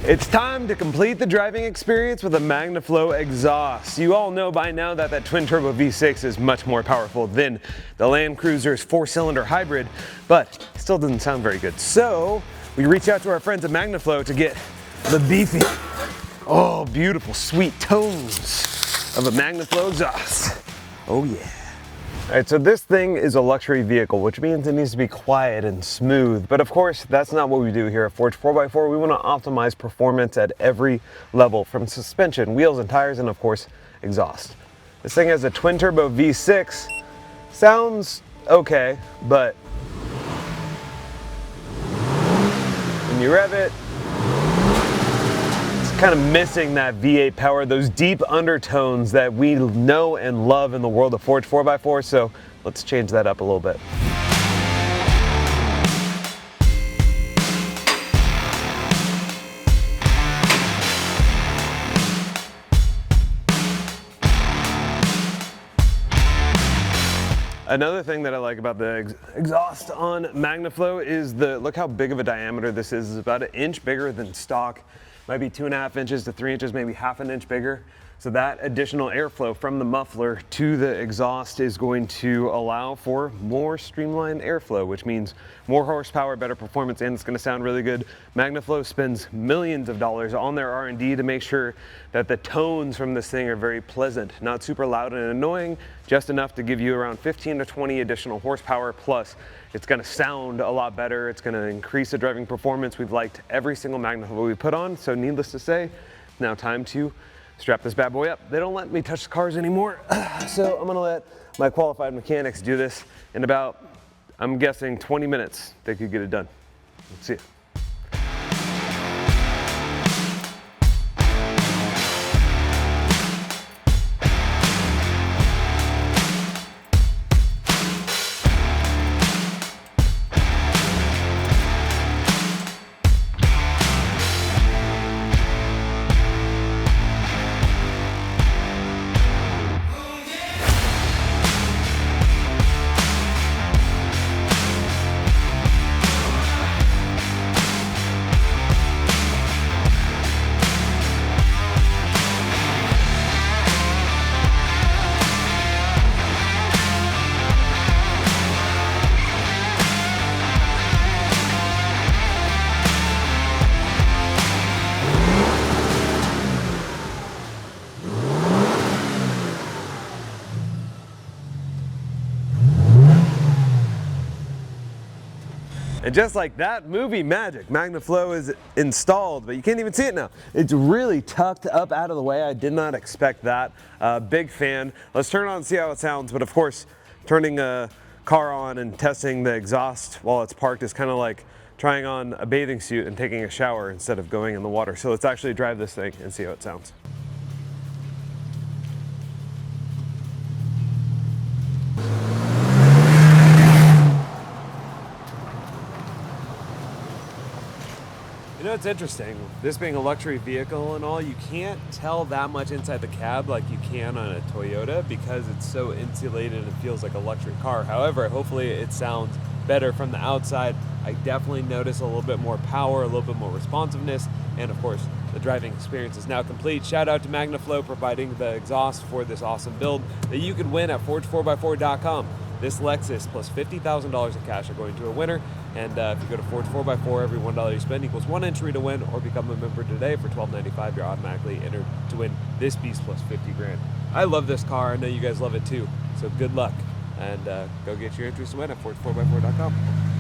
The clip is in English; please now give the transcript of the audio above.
It's time to complete the driving experience with a Magnaflow exhaust. You all know by now that that twin-turbo V6 is much more powerful than the Land Cruiser's 4-cylinder hybrid, but still doesn't sound very good. So we reached out to our friends at Magnaflow to get the beefy, oh, beautiful, sweet tones of a Magnaflow exhaust. Oh yeah. All right, so this thing is a luxury vehicle, which means it needs to be quiet and smooth. But of course, that's not what we do here at Forge 4x4. We want to optimize performance at every level, from suspension, wheels and tires, and of course, exhaust. This thing has a twin-turbo V6. Sounds okay, but when you rev it, kind of missing that V8 power, those deep undertones that we know and love in the world of Forge 4x4, so let's change that up a little bit. Another thing that I like about the exhaust on Magnaflow is look how big of a diameter this is. It's about 1 inch bigger than stock. Might be 2.5 inches to 3 inches, maybe half an inch bigger. So that additional airflow from the muffler to the exhaust is going to allow for more streamlined airflow, which means more horsepower, better performance, and it's going to sound really good. Magnaflow spends millions of dollars on their R&D to make sure that the tones from this thing are very pleasant, not super loud and annoying, just enough to give you around 15 to 20 additional horsepower, plus it's going to sound a lot better. It's going to increase the driving performance. We've liked every single Magnaflow we put on, so needless to say, it's now time to strap this bad boy up. They don't let me touch the cars anymore, so I'm gonna let my qualified mechanics do this in about, I'm guessing 20 minutes, they could get it done. Let's see. And just like that, movie magic, Magnaflow is installed, but you can't even see it now. It's really tucked up out of the way. I did not expect that. Big fan. Let's turn it on and see how it sounds. But of course, turning a car on and testing the exhaust while it's parked is kind of like trying on a bathing suit and taking a shower instead of going in the water. So let's actually drive this thing and see how it sounds. You know, it's interesting, this being a luxury vehicle and all, you can't tell that much inside the cab like you can on a Toyota because it's so insulated and feels like a luxury car. However, hopefully it sounds better from the outside. I definitely notice a little bit more power, a little bit more responsiveness, and of course, the driving experience is now complete. Shout out to Magnaflow providing the exhaust for this awesome build that you could win at forge4x4.com. This Lexus plus $50,000 in cash are going to a winner. And if you go to Forge 4x4, every $1 you spend equals 1 entry to win, or become a member today for $12.95. You're automatically entered to win this beast plus 50 grand. I love this car. I know you guys love it too. So good luck. And go get your entries to win at forge4x4.com.